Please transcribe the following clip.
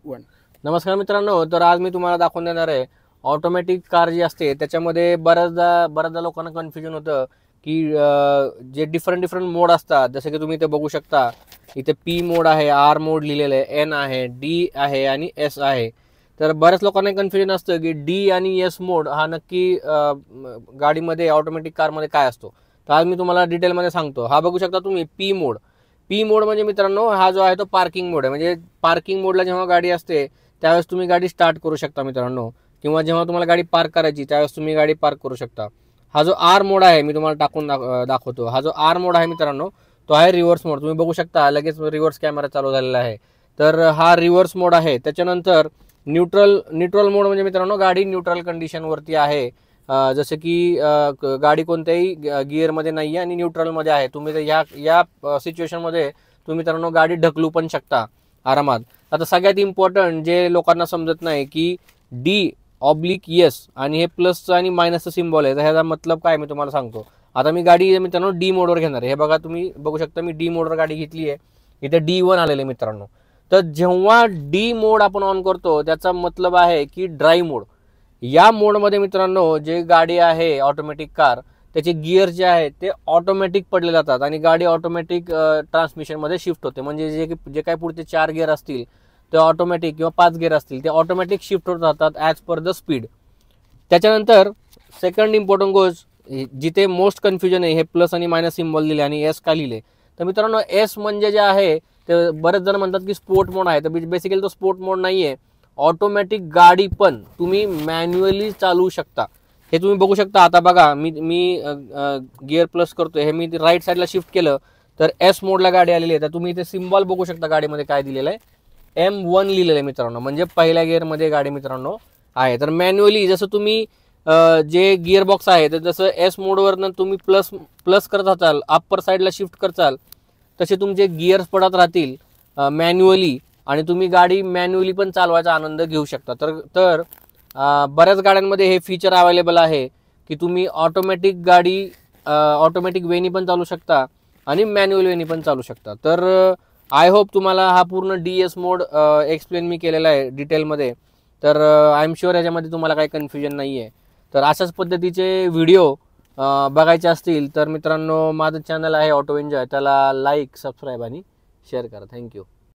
One. नमस्कार मित्रांनो, तर आज मी तुम्हाला दाखवून देणार आहे ऑटोमॅटिक कार जी असते त्याच्यामध्ये बऱ्याचदा लोकांना कन्फ्युजन होतं की जे डिफरंट मोड असतात, जसं की तुम्ही इथे बघू शकता. इथे पी मोड आहे, आर मोड लिहिलेलं आहे, एन आहे, डी आहे आणि एस आहे. तर बऱ्याच लोकांना कन्फ्युजन असतं की डी आणि एस मोड हा नक्की गाडीमध्ये ऑटोमॅटिक कारमध्ये काय असतो. तर आज मी तुम्हाला डिटेलमध्ये सांगतो. हा बघू शकता तुम्ही पी मोड म्हणजे मित्रांनो हा जो आहे तो पार्किंग मोड आहे. म्हणजे पार्किंग मोडला जेव्हा गाडी असते त्यावेळेस तुम्ही गाडी स्टार्ट करू शकता मित्रांनो, किंवा जेव्हा तुम्हाला गाडी पार्क करायची त्यावेळेस तुम्ही गाडी पार्क करू शकता. हा जो आर मोड आहे मी तुम्हाला दाखवतो. हा जो आर मोड आहे मित्रांनो तो आहे रिव्हर्स मोड. तुम्ही बघू शकता लगेच रिव्हर्स कॅमेरा चालू झालेला आहे. तर हा रिव्हर्स मोड आहे. त्याच्यानंतर न्यूट्रल मोड म्हणजे मित्रांनो गाडी न्यूट्रल कंडिशनवरती आहे. जसं की गाडी कोणत्याही गिअरमध्ये नाही आहे आणि न्यूट्रलमध्ये आहे. तुम्ही या सिच्युएशनमध्ये तुम्ही मित्रांनो गाडी ढकलू पण शकता आरामात. आता सगळ्यात इम्पॉर्टंट जे लोकांना समजत नाही की D/S आणि हे प्लसचं आणि मायनसचं सिम्बॉल आहे, तर ह्याचा मतलब काय मी तुम्हाला सांगतो. आता मी गाडी मित्रांनो डी मोडवर घेणार आहे. हे बघा, तुम्ही बघू शकता मी डी मोडवर गाडी घेतली आहे. इथे D1 आलेलं आहे मित्रांनो. तर जेव्हा डी मोड आपण ऑन करतो त्याचा मतलब आहे की ड्राईव्ह मोड. या मोडमध्ये मित्रांनो जे गाडी आहे ऑटोमॅटिक कार, त्याचे गिअर जे आहेत ते ऑटोमॅटिक पडले जातात आणि गाडी ऑटोमॅटिक ट्रान्समिशनमध्ये शिफ्ट होते. म्हणजे जे काय पुढचे 4 गिअर असतील ते ऑटोमॅटिक, किंवा 5 गिअर असतील ते ऑटोमॅटिक शिफ्ट होत राहतात ॲज पर द स्पीड. त्याच्यानंतर सेकंड इम्पॉर्टंट गोष्ट, जिथे मोस्ट कन्फ्युजन आहे, हे प्लस आणि मायनस सिम्बॉल लिहिले आणि एस का लिहिले. तर मित्रांनो एस म्हणजे जे आहे ते बरेच जण म्हणतात की स्पोर्ट मोड आहे. तर बेसिकली तो स्पोर्ट मोड नाही आहे. ऑटोमॅटिक गाडी पण तुम्ही मॅन्युअली चालवू शकता. हे तुम्ही बघू शकता. आता बघा मी गिअर प्लस करतोय, हे मी राईट साईडला शिफ्ट केलं तर एस मोडला गाडी आलेली आहे. तर तुम्ही इथे सिम्बॉल बघू शकता गाडीमध्ये काय दिलेलं आहे, M1 लिहिलेलं आहे मित्रांनो, म्हणजे पहिल्या गिअरमध्ये गाडी मित्रांनो आहे. तर मॅन्युअली जसं तुम्ही जे गिअर बॉक्स आहे तर जसं एस मोडवरनं तुम्ही प्लस करत असाल, अप्पर साईडला शिफ्ट करताल, तसे तुमचे गिअर्स पडत राहतील मॅन्युअली आणि तुम्ही गाडी मॅन्युअली पण चालवायचा आनंद घेऊ शकता. तर बऱ्याच गाड्यांमध्ये हे फीचर अवेलेबल आहे की तुम्ही ऑटोमॅटिक गाडी ऑटोमॅटिक वेनी पण चालू शकता आणि मॅन्युअल वेनी पण चालू शकता. तर आय होप तुम्हाला हा पूर्ण DS मोड एक्सप्लेन मी केलेला आहे डिटेलमध्ये. तर आय एम शुअर याच्यामध्ये तुम्हाला काही कन्फ्युजन नाही आहे. तर अशाच पद्धतीचे व्हिडिओ बघायचे असतील तर मित्रांनो माझं चॅनल आहे ऑटो एन्जॉय, त्याला लाईक, सबस्क्राईब आणि शेअर करा. थँक्यू.